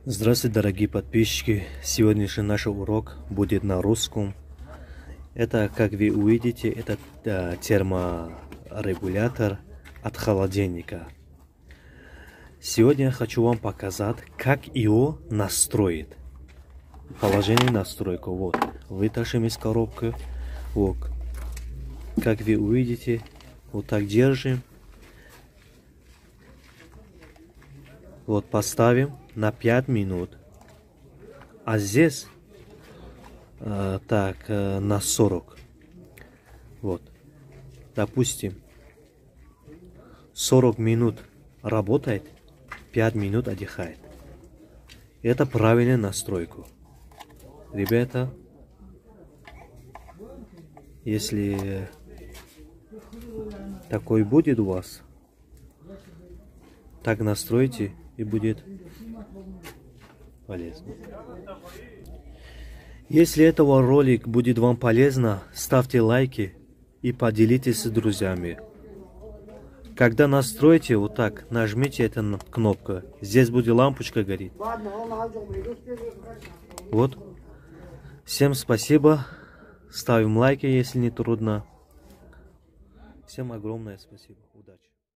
Здравствуйте, дорогие подписчики! Сегодняшний наш урок будет на русском. Это, как вы увидите, это терморегулятор от холодильника. Сегодня я хочу вам показать, как его настроить. Положение настройка. Вот. Вытащим из коробки. Вот. Как вы увидите, вот так держим. Вот поставим на 5 минут. А здесь на 40. Вот. Допустим, 40 минут работает, 5 минут отдыхает. Это правильная настройка. Ребята, если такой будет у вас, так настройте, и будет полезно. Если этого ролик будет вам полезно, ставьте лайки и поделитесь с друзьями. Когда настроите, вот так нажмите эту кнопку. Здесь будет лампочка гореть. Вот. Всем спасибо. Ставим лайки, если не трудно. Всем огромное спасибо. Удачи.